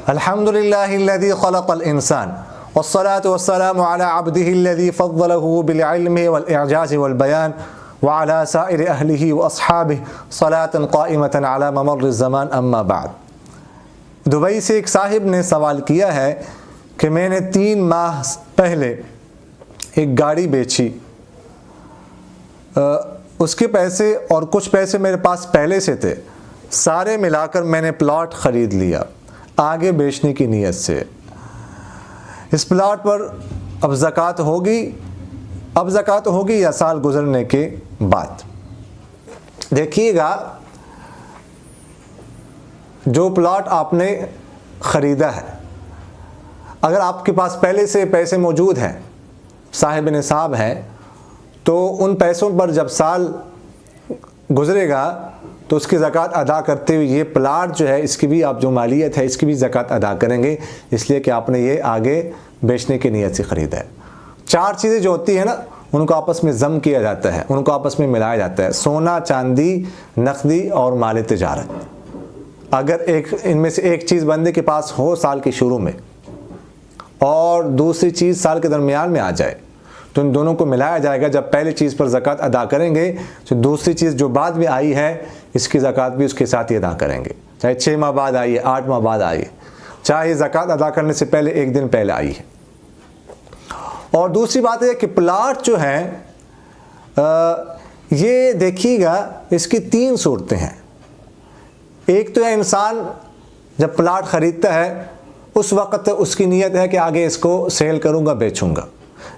الحمد للہ الذی خلق الانسان والصلاة والسلام على عبده الذي فضله بالعلم والإعجاز والبيان وعلى سائر أهله وأصحابه صلاة قائمة على ممر الزمان اما بعد۔ دبئی سے ایک صاحب نے سوال کیا ہے کہ میں نے 3 ماہ پہلے ایک گاڑی بیچی، اس کے پیسے اور کچھ پیسے میرے پاس پہلے سے تھے، سارے ملا کر میں نے پلاٹ خرید لیا آگے بیچنے کی نیت سے۔ اس پلاٹ پر اب زکوٰۃ ہوگی یا سال گزرنے کے بعد؟ دیکھیے گا، جو پلاٹ آپ نے خریدا ہے، اگر آپ کے پاس پہلے سے پیسے موجود ہیں، صاحب نصاب ہیں، تو ان پیسوں پر جب سال گزرے گا تو اس کی زکوٰۃ ادا کرتے ہوئے یہ پلاٹ جو ہے، اس کی بھی آپ جو مالیت ہے اس کی بھی زکوٰۃ ادا کریں گے، اس لیے کہ آپ نے یہ آگے بیچنے کی نیت سے خریدا ہے۔ 4 چیزیں جو ہوتی ہیں نا، ان کو آپس میں ضم کیا جاتا ہے، ان کو آپس میں ملایا جاتا ہے: سونا، چاندی، نقدی اور مال تجارت۔ اگر ان میں سے ایک چیز بندے کے پاس ہو سال کے شروع میں اور دوسری چیز سال کے درمیان میں آ جائے تو ان دونوں کو ملایا جائے گا۔ جب پہلی چیز پر زکوٰۃ ادا کریں گے تو دوسری چیز جو بعد میں آئی ہے اس کی زکوٰۃ بھی اس کے ساتھ ہی ادا کریں گے، چاہے 6 ماہ بعد آئیے، 8 ماہ بعد آئیے، چاہے زکوٰۃ ادا کرنے سے پہلے 1 دن پہلے آئی ہے۔ اور دوسری بات یہ کہ پلاٹ جو ہے، یہ دیکھیے گا، اس کی 3 صورتیں ہیں۔ ایک تو ہے انسان جب پلاٹ خریدتا ہے اس وقت اس کی نیت ہے کہ آگے اس کو سیل کروں گا، بیچوں گا،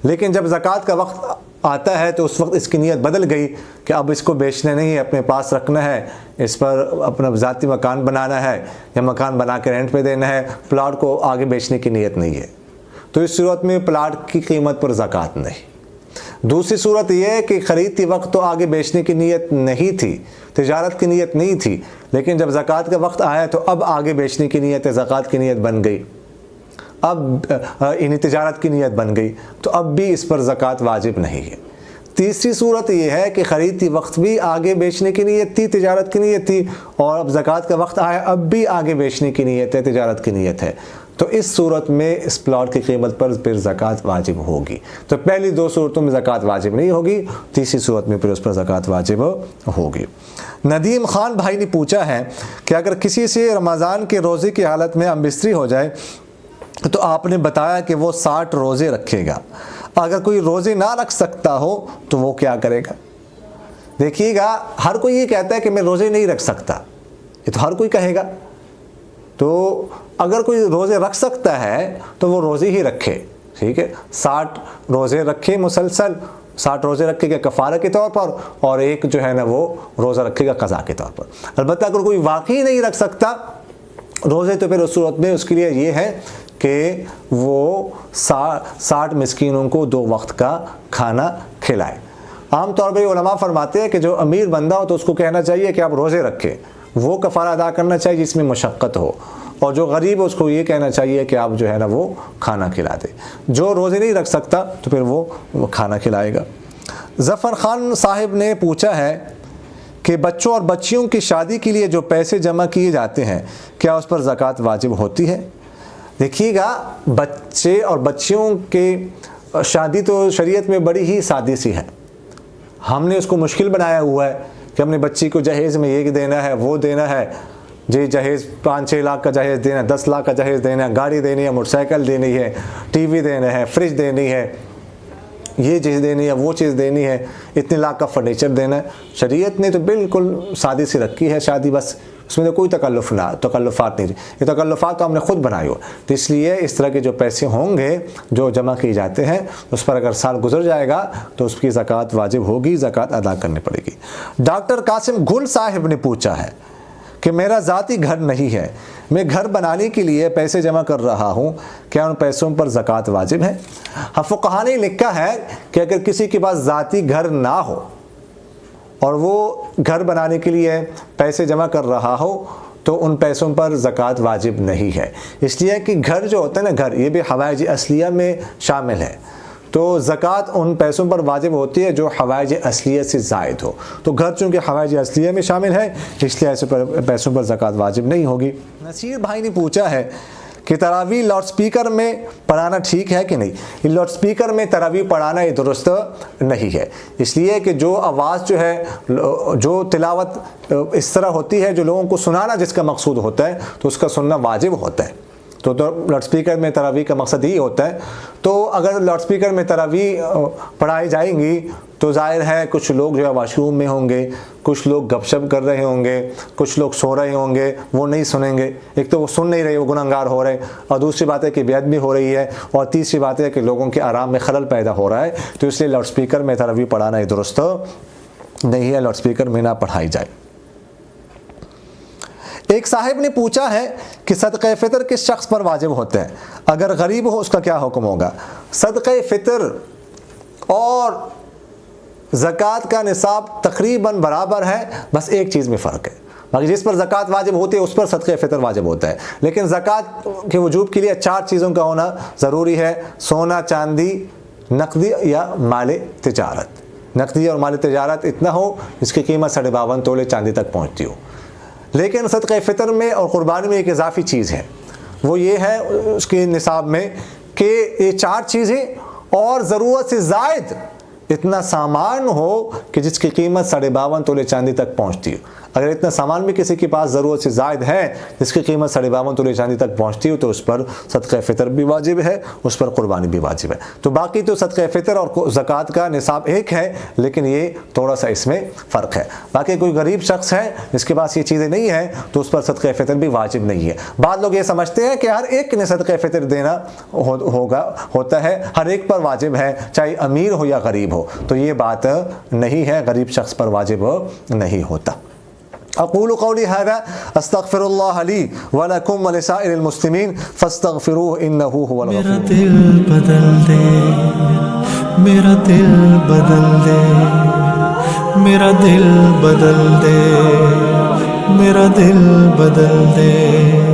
لیکن جب زکوٰۃ کا وقت آتا ہے تو اس وقت اس کی نیت بدل گئی کہ اب اس کو بیچنا نہیں ہے، اپنے پاس رکھنا ہے، اس پر اپنا ذاتی مکان بنانا ہے یا مکان بنا کے رینٹ پہ دینا ہے، پلاٹ کو آگے بیچنے کی نیت نہیں ہے، تو اس صورت میں پلاٹ کی قیمت پر زکوٰۃ نہیں۔ دوسری صورت یہ ہے کہ خریدتی وقت تو آگے بیچنے کی نیت نہیں تھی، تجارت کی نیت نہیں تھی، لیکن جب زکوٰۃ کا وقت آیا تو اب آگے بیچنے کی نیت ہے، زکوٰۃ کی نیت بن گئی، اب تجارت کی نیت بن گئی، تو اب بھی اس پر زکوٰۃ واجب نہیں ہے۔ تیسری صورت یہ ہے کہ خریدتی وقت بھی آگے بیچنے کی نیت تھی، تجارت کی نیت تھی، اور اب زکوٰۃ کا وقت آیا اب بھی آگے بیچنے کی نیت ہے، تجارت کی نیت ہے، تو اس صورت میں اس پلاٹ کی قیمت پر پھر زکوٰۃ واجب ہوگی۔ تو پہلی 2 صورتوں میں زکوٰۃ واجب نہیں ہوگی، تیسری صورت میں پھر اس پر زکوٰۃ واجب ہوگی۔ ندیم خان بھائی نے پوچھا ہے کہ اگر کسی سے رمضان کے روزے کی حالت میں امبستری ہو جائے تو آپ نے بتایا کہ وہ 60 روزے رکھے گا، اگر کوئی روزے نہ رکھ سکتا ہو تو وہ کیا کرے گا؟ دیکھیے گا، ہر کوئی یہ کہتا ہے کہ میں روزے نہیں رکھ سکتا، یہ تو ہر کوئی کہے گا، تو اگر کوئی روزے رکھ سکتا ہے تو وہ روزے ہی رکھے، ٹھیک ہے، 60 روزے رکھے مسلسل، 60 روزے رکھے گا کفارہ کے طور پر، اور ایک جو ہے نا وہ روزہ رکھے گا قضا کے طور پر۔ البتہ اگر کوئی واقعی نہیں رکھ سکتا روزے تو پھر اس صورت میں اس کے لیے یہ ہے کہ وہ 60 مسکینوں کو 2 وقت کا کھانا کھلائے۔ عام طور پہ علماء فرماتے ہیں کہ جو امیر بندہ ہو تو اس کو کہنا چاہیے کہ آپ روزے رکھیں، وہ کفارہ ادا کرنا چاہیے جس میں مشقت ہو، اور جو غریب ہے اس کو یہ کہنا چاہیے کہ آپ جو ہے نا وہ کھانا کھلا دیں۔ جو روزے نہیں رکھ سکتا تو پھر وہ کھانا کھلائے گا۔ ظفر خان صاحب نے پوچھا ہے کہ بچوں اور بچیوں کی شادی کے لیے جو پیسے جمع کیے جاتے ہیں کیا اس پر زکوٰۃ واجب ہوتی ہے؟ دیکھیے گا، بچے اور بچیوں کے شادی تو شریعت میں بڑی ہی سادی سی ہے، ہم نے اس کو مشکل بنایا ہوا ہے کہ ہم نے بچی کو جہیز میں یہ دینا ہے، وہ دینا ہے، جی جہیز 5-6 لاکھ کا جہیز دینا ہے، 10 لاکھ کا جہیز دینا ہے، گاڑی دینی ہے، موٹر سائیکل دینی ہے، ٹی وی دینا ہے، فریج دینی ہے، یہ چیز دینی ہے، وہ چیز دینی ہے، اتنے لاکھ کا فرنیچر دینا ہے۔ شریعت نے تو بالکل سادی سی رکھی ہے شادی، بس اس میں تو کوئی تکلفات نہیں، یہ تکلفات تو ہم نے خود بنائی ہو، تو اس لیے اس طرح کے جو پیسے ہوں گے جو جمع کیے جاتے ہیں اس پر اگر سال گزر جائے گا تو اس کی زکوٰۃ واجب ہوگی، زکوٰۃ ادا کرنی پڑے گی۔ ڈاکٹر قاسم گل صاحب نے پوچھا ہے کہ میرا ذاتی گھر نہیں ہے، میں گھر بنانے کے لیے پیسے جمع کر رہا ہوں، کیا ان پیسوں پر زکوٰۃ واجب ہے؟ فقہاء نے لکھا ہے کہ اگر کسی کے پاس ذاتی گھر نہ ہو اور وہ گھر بنانے کے لیے پیسے جمع کر رہا ہو تو ان پیسوں پر زکوٰۃ واجب نہیں ہے، اس لیے کہ گھر جو ہوتا ہے نا، گھر یہ بھی حوائج اصلیہ میں شامل ہے، تو زکوٰۃ ان پیسوں پر واجب ہوتی ہے جو حوائج اصلیہ سے زائد ہو، تو گھر چونکہ حوائج اصلیہ میں شامل ہے اس لیے ایسے پیسوں پر زکوٰۃ واجب نہیں ہوگی۔ نصیر بھائی نے پوچھا ہے کہ تراویح لاؤڈ سپیکر میں پڑھانا ٹھیک ہے کہ نہیں. یہ لاؤڈ سپیکر میں تراویح پڑھانا یہ درست نہیں ہے، اس لیے کہ جو آواز جو ہے، جو تلاوت اس طرح ہوتی ہے جو لوگوں کو سنانا جس کا مقصود ہوتا ہے تو اس کا سننا واجب ہوتا ہے. تو لاؤڈ سپیکر میں تراویح کا مقصد یہی ہوتا ہے. تو اگر لاؤڈ سپیکر میں تراویح پڑھائی جائیں گی تو ظاہر ہے کچھ لوگ جو ہے واش روم میں ہوں گے، کچھ لوگ گپ شپ کر رہے ہوں گے، کچھ لوگ سو رہے ہوں گے، وہ نہیں سنیں گے. ایک تو وہ سن نہیں رہے، وہ گنہگار ہو رہے، اور دوسری بات ہے کہ بے ادبی ہو رہی ہے، اور تیسری بات ہے کہ لوگوں کے آرام میں خلل پیدا ہو رہا ہے. تو اس لیے لاؤڈ سپیکر میں تراویح پڑھانا یہ درست نہیں ہے، لاؤڈ سپیکر میں نہ پڑھائی جائے. ایک صاحب نے پوچھا ہے کہ صدقہ فطر کس شخص پر واجب ہوتا ہے؟ اگر غریب ہو اس کا کیا حکم ہوگا؟ صدقہ فطر اور زکوٰۃ کا نصاب تقریباً برابر ہے، بس ایک چیز میں فرق ہے. باقی جس پر زکوٰۃ واجب ہوتی ہے اس پر صدقہ فطر واجب ہوتا ہے. لیکن زکوٰۃ کے وجوب کے لیے 4 چیزوں کا ہونا ضروری ہے: سونا، چاندی، نقدی یا مال تجارت. نقدی اور مال تجارت اتنا ہو جس کی قیمت 52.5 تولے چاندی تک پہنچتی ہو. لیکن صدقہ فطر میں اور قربانی میں ایک اضافی چیز ہے، وہ یہ ہے اس کے نصاب میں کہ یہ 4 چیزیں اور ضرورت سے زائد اتنا سامان ہو کہ جس کی قیمت 52.5 تولے چاندی تک پہنچتی ہو. اگر اتنا سامان بھی کسی کے پاس ضرورت سے زائد ہے جس کی قیمت 52.5 تولے چاندی تک پہنچتی ہو تو اس پر صدقہ فطر بھی واجب ہے، اس پر قربانی بھی واجب ہے. تو باقی تو صدقہ فطر اور زکوٰۃ کا نصاب ایک ہے، لیکن یہ تھوڑا سا اس میں فرق ہے. باقی کوئی غریب شخص ہے جس کے پاس یہ چیزیں نہیں ہیں تو اس پر صدقہ فطر بھی واجب نہیں ہے. بعض لوگ یہ سمجھتے ہیں کہ ہر ایک نے صدقہ فطر دینا ہوتا ہے، ہر ایک پر واجب ہے، چاہے امیر ہو یا غریب ہو. تو یہ بات نہیں ہے، غریب شخص پر واجب نہیں ہوتا. اقول قولی هذا استغفر الله لي ولكم ولسائر المسلمين فاستغفروه انه هو الغفور. میرا دل بدل دے، میرا دل بدل دے، میرا دل بدل دے، میرا دل بدل دے.